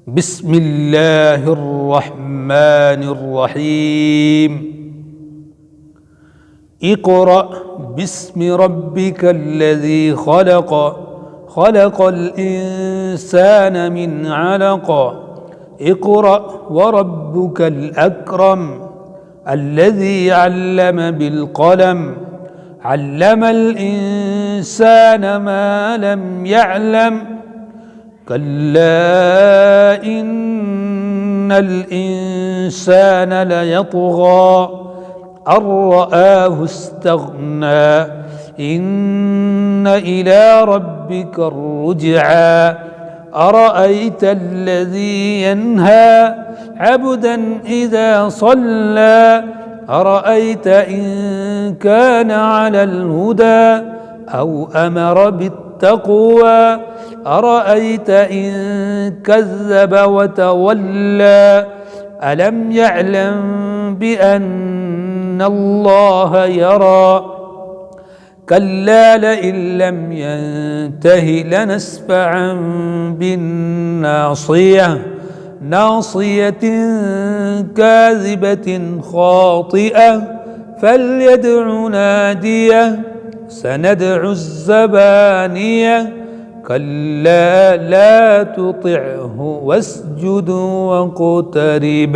بسم الله الرحمن الرحيم. اقرأ باسم ربك الذي خلق، خلق الإنسان من علق. اقرأ وربك الأكرم الذي علم بالقلم، علم الإنسان ما لم يعلم. كلا إن الإنسان ليطغى أن رآه استغنى، إن إلى ربك الرجعى. أرأيت الذي ينهى عبدا إذا صلى، أرأيت إن كان على الهدى أو أمر بالتقوى، أرأيت إن كذب وتولى. ألم يعلم بأن الله يرى. كلا لئن لم ينته لنسفعا بالناصية، ناصية كاذبة خاطئة، فليدع ناديه سندع الزبانية. كلا لا تطعه واسجد واقترب.